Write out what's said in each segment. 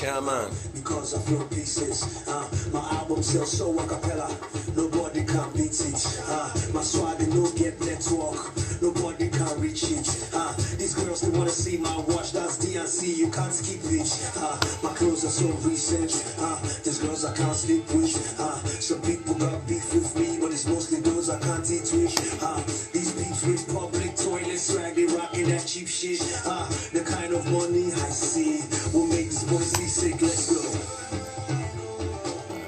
Chairman. Because I feel pieces. My album sells so a cappella. Nobody can beat it. My swag they no get network. Nobody can reach it. These girls they wanna see my watch. That's DNC. You can't skip it. My clothes are so recent. These girls I can't sleep with. Some people got beef with me, but it's mostly those I can't eat with. These beefs with public toilet swag, they rocking that cheap shit. The kind of money I see will make this boy seasick. Let's go.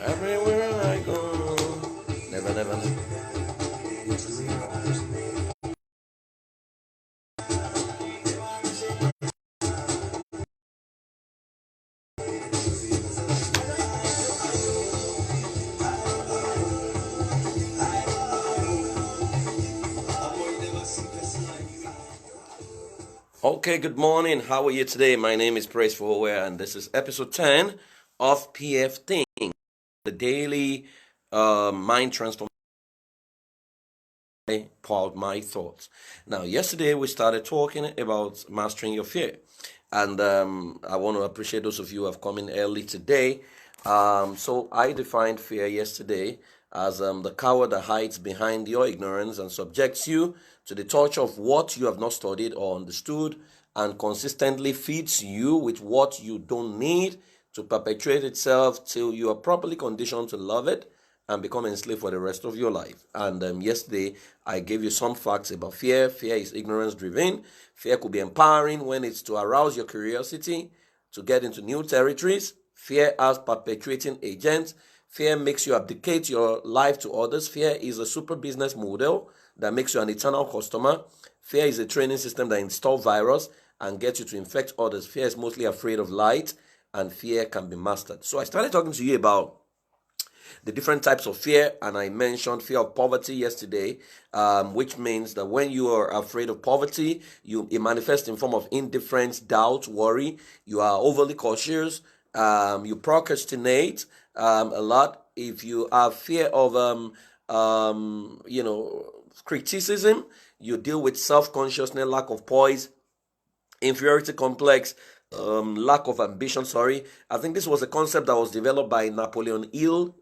Everywhere I go. Never, never, never. Okay, good morning. How are you today? My name is Praise for Aware, and this is episode 10 of PFthinks, the daily mind transformation. Called my thoughts. Now, yesterday we started talking about mastering your fear, and I want to appreciate those of you who have come in early today. So I defined fear yesterday as the coward that hides behind your ignorance and subjects you to the torture of what you have not studied or understood, and consistently feeds you with what you don't need to perpetuate itself till you are properly conditioned to love it and become enslaved for the rest of your life. And yesterday, I gave you some facts about fear. Fear is ignorance driven. Fear could be empowering when it's to arouse your curiosity, to get into new territories. Fear as perpetuating agent. Fear makes you abdicate your life to others. Fear is a super business model that makes you an eternal customer. Fear is a training system that installs virus and gets you to infect others. Fear is mostly afraid of light, and fear can be mastered. So I started talking to you about the different types of fear, and I mentioned fear of poverty yesterday, which means that when you are afraid of poverty, it manifests in form of indifference, doubt, worry. You are overly cautious. You procrastinate a lot. If you have fear of criticism, you deal with self-consciousness, lack of poise, inferiority complex, lack of ambition. I think this was a concept that was developed by Napoleon Hill,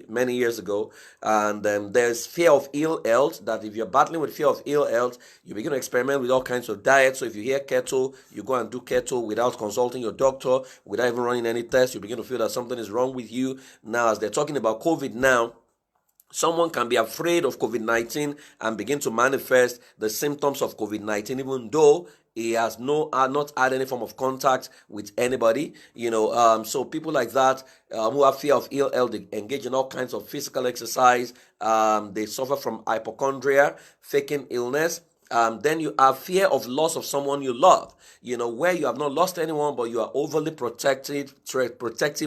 many years ago. And there's fear of ill health, that if you're battling with fear of ill health, you begin to experiment with all kinds of diets. So if you hear keto, you go and do keto without consulting your doctor, without even running any tests. You begin to feel that something is wrong with you. Now, as they're talking about COVID now, someone can be afraid of COVID-19 and begin to manifest the symptoms of COVID-19, even though he has not had any form of contact with anybody. So people like that who have fear of ill health, they engage in all kinds of physical exercise. They suffer from hypochondria, faking illness. Then you have fear of loss of someone you love, where you have not lost anyone, but you are overly protective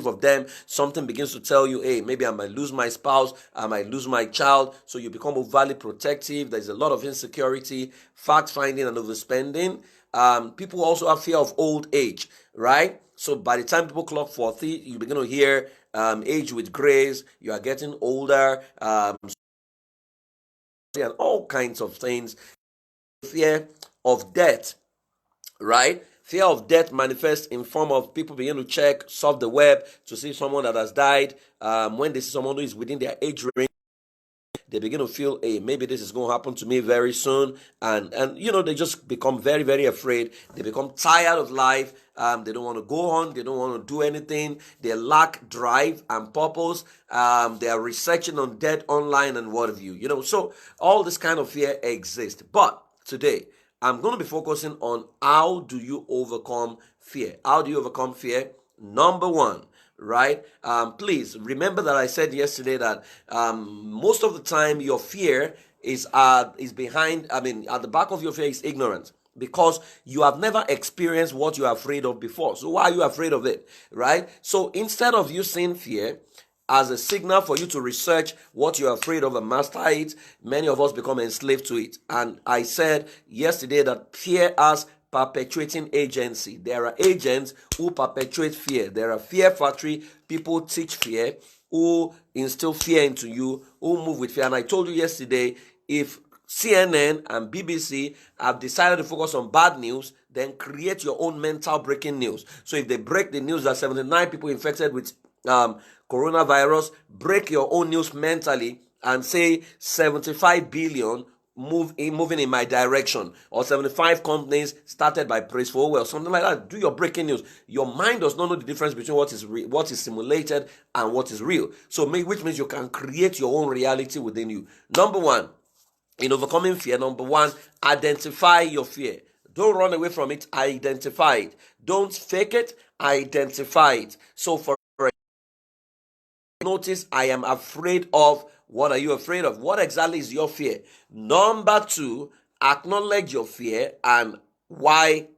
of them. Something begins to tell you, hey, maybe I might lose my spouse, I might lose my child. So you become overly protective. There's a lot of insecurity, fact finding, and overspending. People also have fear of old age, right? So by the time people clock 40, you begin to hear age with grace, you are getting older, and all kinds of things. Fear of death, right? Fear of death manifests in form of people begin to surf the web to see someone that has died. When they see someone who is within their age range, they begin to feel, hey, maybe this is going to happen to me very soon. And they just become very, very afraid. They become tired of life. They don't want to go on. They don't want to do anything. They lack drive and purpose. They are researching on death online and what have you. So all this kind of fear exists. But today, I'm going to be focusing on how do you overcome fear. How do you overcome fear? Number one, right? Please remember that I said yesterday that most of the time your fear is behind, at the back of your fear is ignorance, because you have never experienced what you are afraid of before. So why are you afraid of it, right? So instead of you seeing fear as a signal for you to research what you're afraid of and master it, many of us become enslaved to it. And I said yesterday that fear has perpetuating agency. There are agents who perpetuate fear. There are fear factory. People teach fear, who instill fear into you, who move with fear. And I told you yesterday, if CNN and BBC have decided to focus on bad news, then create your own mental breaking news. So if they break the news that 79 people infected with coronavirus, break your own news mentally and say 75 billion moving in my direction, or 75 companies started by Praise for Well, something like that. Do your breaking news. Your mind does not know the difference between what is simulated and what is real. So which means you can create your own reality within you. Number one, in overcoming fear, number one, identify your fear. Don't run away from it. Identify it. Don't fake it. Identify it. So for notice, I am afraid of. What are you afraid of? What exactly is your fear? Number two, acknowledge your fear and why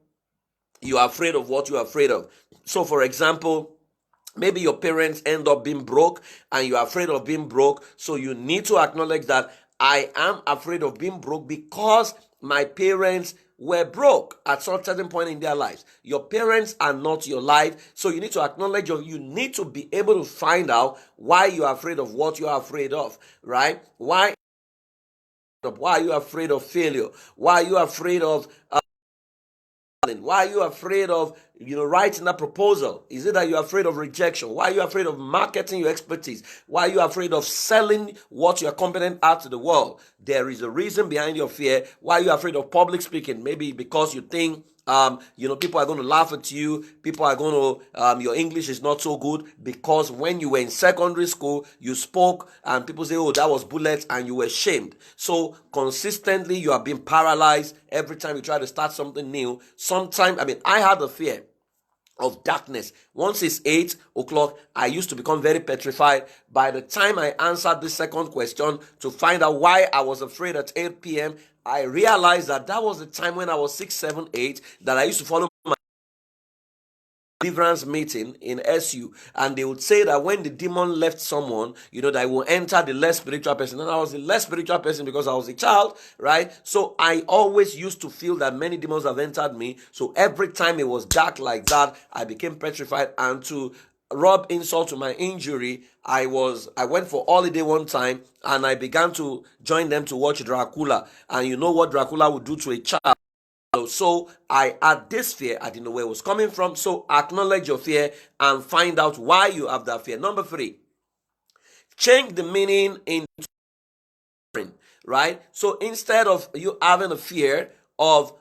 you are afraid of what you are afraid of. So for example, maybe your parents end up being broke and you are afraid of being broke. So you need to acknowledge that I am afraid of being broke because my parents were broke at some certain point in their lives. Your parents are not your life. So you need to acknowledge, you need to be able to find out why you are afraid of what you are afraid of, right? Why are you afraid of failure? Why are you afraid of why are you afraid of writing a proposal? Is it that you're afraid of rejection? Why are you afraid of marketing your expertise? Why are you afraid of selling what you're competent at to the world? There is a reason behind your fear. Why are you afraid of public speaking? Maybe because you think people are going to laugh at you. People are going to, your English is not so good because when you were in secondary school, you spoke and people say, oh, that was bullets, and you were shamed. So consistently, you are being paralyzed every time you try to start something new. I had a fear of darkness. Once it's 8 o'clock, I used to become very petrified. By the time I answered the second question to find out why I was afraid at 8 p.m., I realized that was the time when I was 6, 7, 8 that I used to follow my deliverance meeting in SU, and they would say that when the demon left someone, that will enter the less spiritual person. And I was the less spiritual person because I was a child, right? So I always used to feel that many demons have entered me. So every time it was dark like that, I became petrified. And to rub insult to my injury, I went for holiday one time and I began to join them to watch Dracula. And you know what Dracula would do to a child. So I had this fear. I didn't know where it was coming from. So acknowledge your fear and find out why you have that fear. Number three, change the meaning into right? So instead of you having a fear of,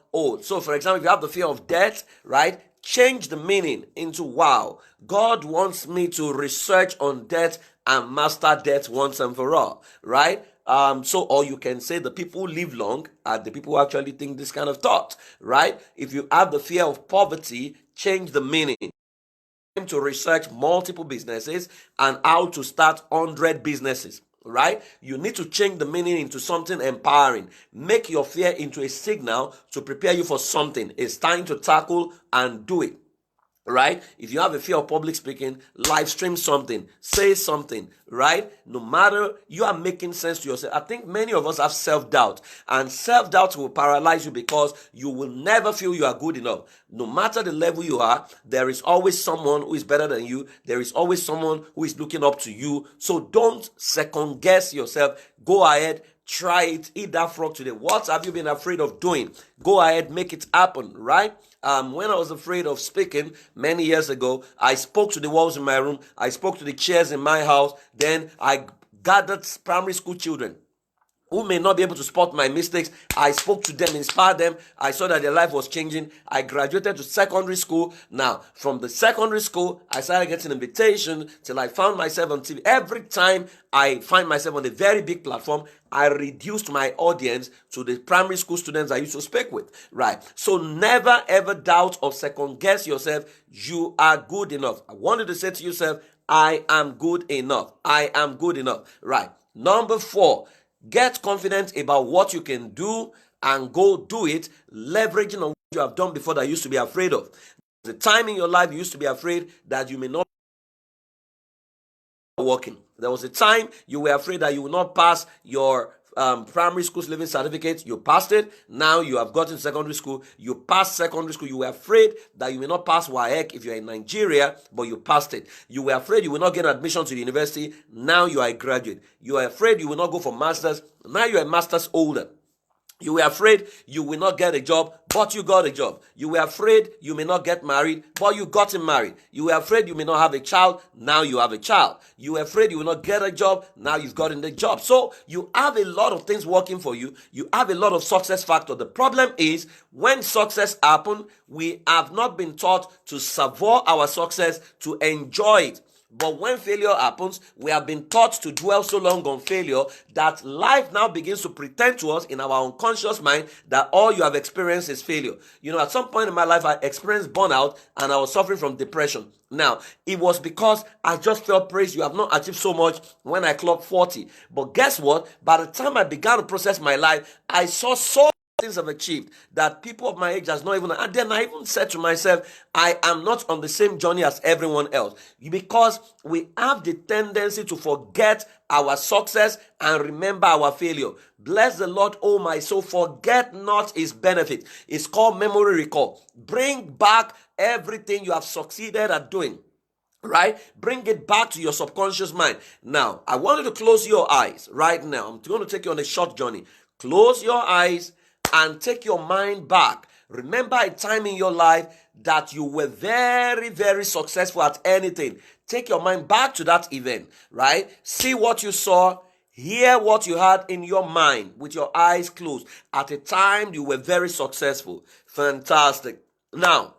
so for example, if you have the fear of death, right? Change the meaning into, wow, God wants me to research on death and master death once and for all, right? Or you can say the people who live long are the people who actually think this kind of thought, right? If you have the fear of poverty, change the meaning to research multiple businesses and how to start 100 businesses, right? You need to change the meaning into something empowering. Make your fear into a signal to prepare you for something. It's time to tackle and do it. Right? If you have a fear of public speaking, live stream something, say something, right? No matter, you are making sense to yourself. I think many of us have self-doubt, and self-doubt will paralyze you because you will never feel you are good enough. No matter the level you are, there is always someone who is better than you. There is always someone who is looking up to you. So don't second guess yourself. Go ahead. Try it. Eat that frog today. What have you been afraid of doing? Go ahead, make it happen, right? When I was afraid of speaking many years ago, I spoke to the walls in my room. I spoke to the chairs in my house. Then I gathered primary school children who may not be able to spot my mistakes. I spoke to them, inspired them. I saw that their life was changing. I graduated to secondary school. Now, from the secondary school, I started getting invitations till I found myself on TV. Every time I find myself on a very big platform, I reduced my audience to the primary school students I used to speak with, right? So never ever doubt or second guess yourself. You are good enough. I wanted to say to yourself, I am good enough. I am good enough, right? Number 4, get confident about what you can do and go do it, leveraging on what you have done before that you used to be afraid of. The time in your life you used to be afraid that you may not be working. There was a time you were afraid that you will not pass your primary school's living certificate. You passed it. Now you have gotten secondary school. You passed secondary school. You were afraid that you may not pass WAEC if you're in Nigeria, but you passed it. You were afraid you will not get admission to the university. Now you are a graduate. You are afraid you will not go for masters. Now you are a master's holder. You were afraid you will not get a job, but you got a job. You were afraid you may not get married, but you got married. You were afraid you may not have a child, now you have a child. You were afraid you will not get a job, now you've gotten the job. So you have a lot of things working for you. You have a lot of success factor. The problem is when success happens, we have not been taught to savor our success, to enjoy it. But when failure happens, we have been taught to dwell so long on failure that life now begins to pretend to us in our unconscious mind that all you have experienced is failure. You know, at some point in my life, I experienced burnout and I was suffering from depression. Now, it was because I just felt praise. You have not achieved so much when I clocked 40. But guess what? By the time I began to process my life, I saw so things I've achieved that people of my age has not even, and then I even said to myself, I am not on the same journey as everyone else, because we have the tendency to forget our success and remember our failure. Bless the Lord, oh my soul, forget not his benefit. It's called memory recall. Bring back everything you have succeeded at doing. Right? Bring it back to your subconscious mind. Now, I want you to close your eyes right now. I'm going to take you on a short journey. Close your eyes and take your mind back. Remember a time in your life that you were very, very successful at anything. Take your mind back to that event, right? See what you saw, hear what you had in your mind with your eyes closed. At a time you were very successful. Fantastic. Now,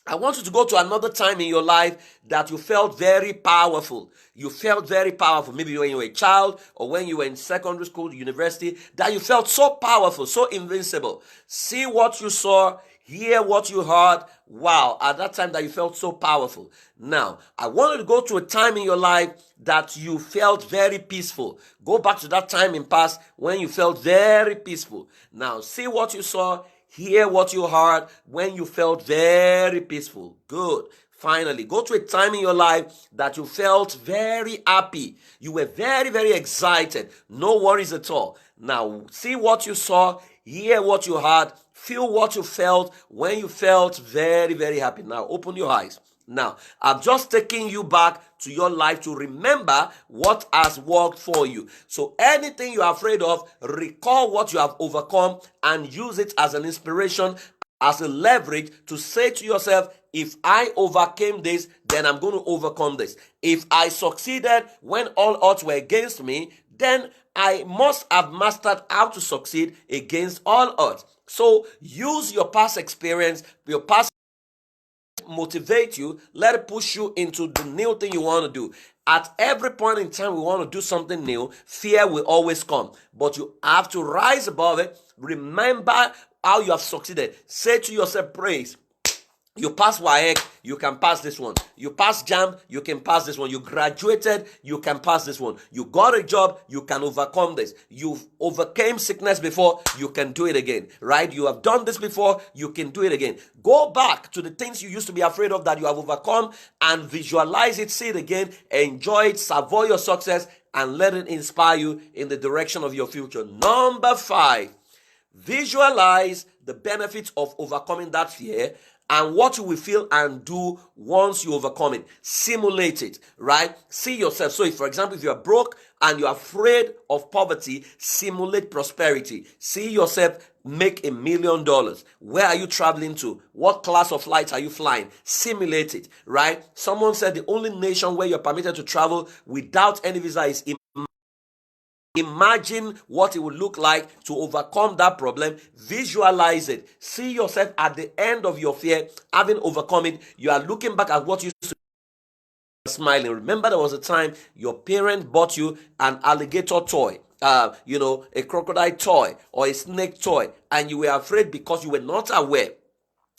I want you to go to another time in your life that you felt very powerful. You felt very powerful. Maybe when you were a child or when you were in secondary school, university, that you felt so powerful, so invincible. See what you saw, hear what you heard. Wow, at that time that you felt so powerful. Now, I want you to go to a time in your life that you felt very peaceful. Go back to that time in past when you felt very peaceful. Now, see what you saw, hear what you heard when you felt very peaceful. Good. Finally, go to a time in your life that you felt very happy. You were very, very excited. No worries at all. Now, see what you saw, hear what you heard, feel what you felt when you felt very, very happy. Now, open your eyes. Now, I'm just taking you back to your life to remember what has worked for you. So anything you're afraid of, recall what you have overcome and use it as an inspiration, as a leverage to say to yourself, if I overcame this, then I'm going to overcome this. If I succeeded when all odds were against me, then I must have mastered how to succeed against all odds. So use your past experience, your past motivate you, let it push you into the new thing you want to do. At every point in time we want to do something new, fear will always come, but you have to rise above it. Remember how you have succeeded. Say to yourself, praise. You pass WAEC, you can pass this one. You pass JAM, you can pass this one. You graduated, you can pass this one. You got a job, you can overcome this. You've overcame sickness before, you can do it again, right? You have done this before, you can do it again. Go back to the things you used to be afraid of that you have overcome and visualize it, see it again, enjoy it, savor your success, and let it inspire you in the direction of your future. Number 5, visualize the benefits of overcoming that fear and what you will feel and do once you overcome it. Simulate it, right? See yourself. So if, for example, if you are broke and you're afraid of poverty, simulate prosperity. See yourself make $1 million. Where are you traveling to? What class of flights are you flying? Simulate it, right? Someone said the only nation where you're permitted to travel without any visa is imagine what it would look like to overcome that problem. Visualize it. See yourself at the end of your fear, having overcome it. You are looking back at what you used to smiling. Remember, there was a time your parent bought you an alligator toy, a crocodile toy or a snake toy, and you were afraid because you were not aware,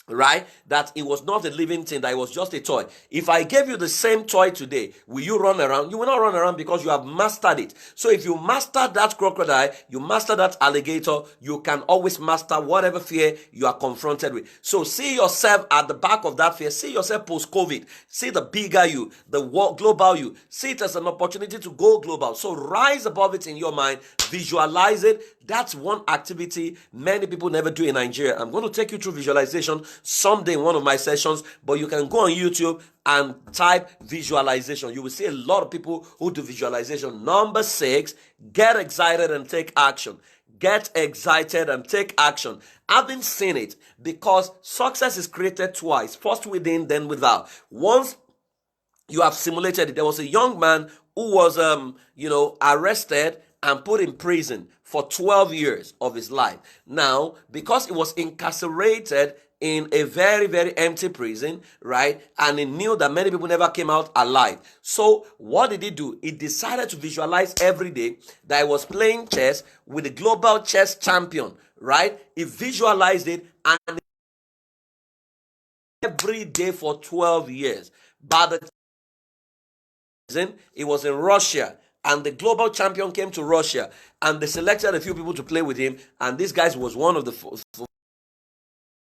right, that it was not a living thing, that it was just a toy. If I gave you the same toy today, will you run around? You will not run around because you have mastered it. So if you master that crocodile, you master that alligator, you can always master whatever fear you are confronted with. So see yourself at the back of that fear. See yourself post-COVID. See the bigger you, the global you. See it as an opportunity to go global. So rise above it in your mind. Visualize it. That's one activity many people never do in Nigeria. I'm going to take you through visualization someday in one of my sessions, but you can go on YouTube and type visualization. You will see a lot of people who do visualization. Number 6, get excited and take action. Get excited and take action. Having seen it, because success is created twice, first within, then without. Once you have simulated it. There was a young man who was arrested and put in prison for 12 years of his life. Now, because he was incarcerated in a very, very empty prison, right? And he knew that many people never came out alive. So what did he do? He decided to visualize every day that he was playing chess with the global chess champion, right? He visualized it, and every day for 12 years. By the it was in Russia, and the global champion came to Russia, and they selected a few people to play with him, and this guy was one of the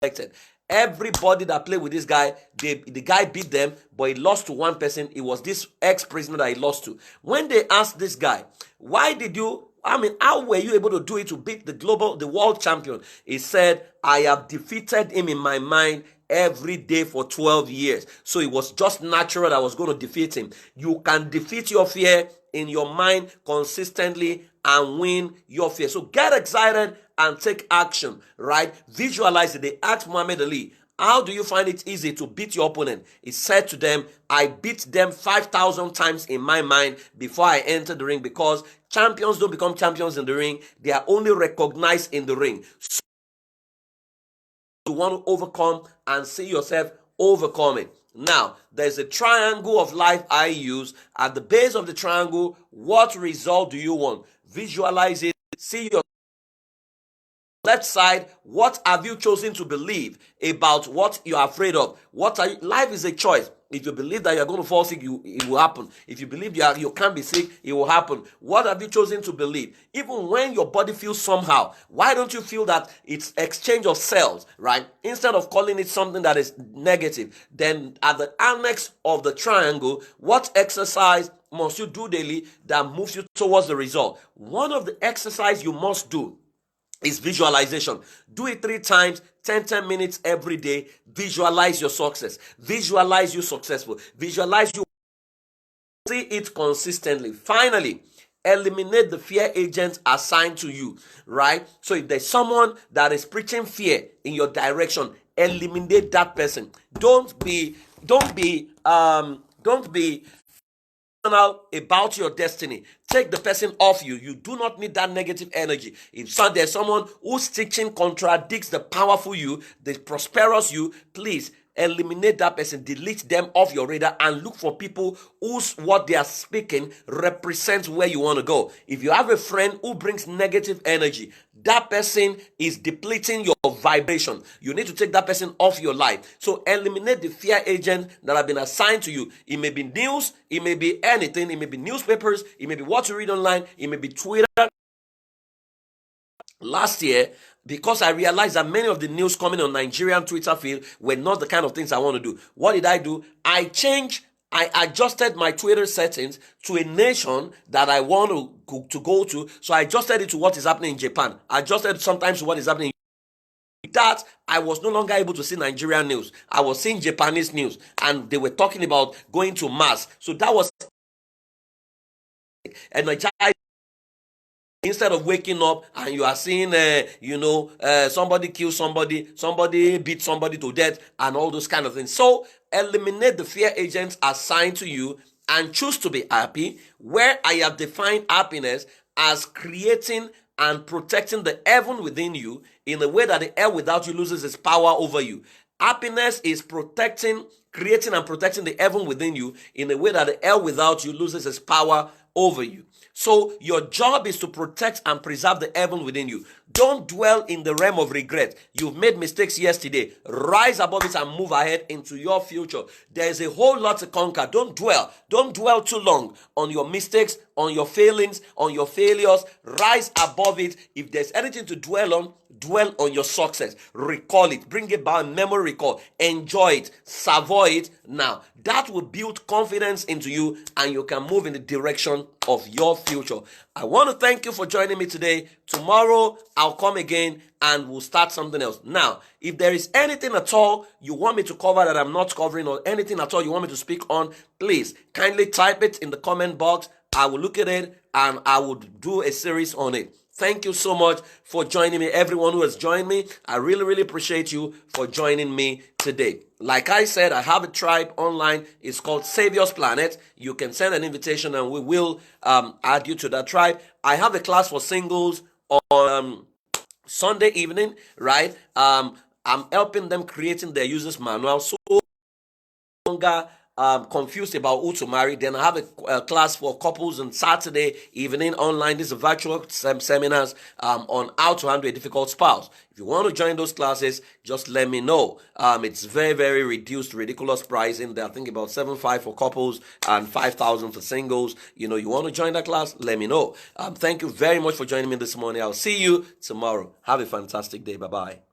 selected. Everybody that played with this guy, the guy beat them, but he lost to one person. It was this ex-prisoner that he lost to. When they asked this guy, how were you able to do it to beat the world champion? He said, I have defeated him in my mind every day for 12 years. So it was just natural that I was going to defeat him. You can defeat your fear in your mind consistently and win your fear. So get excited and take action, right? Visualize it. They asked Muhammad Ali, how do you find it easy to beat your opponent? He said to them, I beat them 5,000 times in my mind before I entered the ring, because champions don't become champions in the ring. They are only recognized in the ring. So you want to overcome and see yourself overcome it. Now, there's a triangle of life I use. At the base of the triangle, what result do you want? Visualize it. See your left side, what have you chosen to believe about what you're afraid of? Life is a choice. If you believe that you're going to fall sick, it will happen. If you believe you can't be sick, it will happen. What have you chosen to believe? Even when your body feels somehow, why don't you feel that it's exchange of cells, right? Instead of calling it something that is negative, then at the annex of the triangle, what exercise must you do daily that moves you towards the result? One of the exercises you must do is visualization. Do it 3 times, 10 minutes every day. Visualize your success. Visualize you successful. Visualize you see it consistently. Finally, eliminate the fear agents assigned to you, right? So if there's someone that is preaching fear in your direction, eliminate that person. Don't be about your destiny. Take the person off you. You do not need that negative energy. If there's someone who's teaching contradicts the powerful you, the prosperous you, please eliminate that person. Delete them off your radar and look for people whose what they are speaking represents where you want to go. If you have a friend who brings negative energy, that person is depleting your vibration. You need to take that person off your life. So eliminate the fear agents that have been assigned to you. It may be news, it may be anything, it may be newspapers, it may be what you read online, it may be Twitter. Last year, because I realized that many of the news coming on Nigerian Twitter feed were not the kind of things I want to do. What did I do? I adjusted my Twitter settings to a nation that I want to go to. So I adjusted it to what is happening in Japan. I adjusted sometimes to what is happening in that. I was no longer able to see Nigerian news. I was seeing Japanese news, and they were talking about going to mass. So that was energized. Instead of waking up and you are seeing, somebody kill somebody beat somebody to death and all those kind of things. So eliminate the fear agents assigned to you and choose to be happy, where I have defined happiness as creating and protecting the heaven within you in a way that the air without you loses its power over you. Happiness is creating and protecting the heaven within you in a way that the air without you loses its power over you. So your job is to protect and preserve the heaven within you. Don't dwell in the realm of regret. You've made mistakes yesterday. Rise above it and move ahead into your future. There's a whole lot to conquer. Don't dwell too long on your mistakes, on your failings, on your failures. Rise above it. If there's anything to dwell on your success. Recall it. Bring it back, memory recall. Enjoy it. Savour it now. That will build confidence into you, and you can move in the direction of your future. I want to thank you for joining me today. Tomorrow, I'll come again and we'll start something else. Now, if there is anything at all you want me to cover that I'm not covering, or anything at all you want me to speak on, please kindly type it in the comment box. I will look at it and I will do a series on it. Thank you so much for joining me. Everyone who has joined me, I really, really appreciate you for joining me today. Like I said, I have a tribe online. It's called Savior's Planet. You can send an invitation and we will add you to that tribe. I have a class for singles on Sunday evening, right? I'm helping them creating their users manual. So longer confused about who to marry, then I have a class for couples on Saturday evening online. These are virtual seminars on how to handle a difficult spouse. If you want to join those classes, just let me know. It's very, very reduced, ridiculous pricing. They're thinking about 7,500 for couples and 5,000 for singles. You want to join that class? Let me know. Thank you very much for joining me this morning. I'll see you tomorrow. Have a fantastic day. Bye-bye.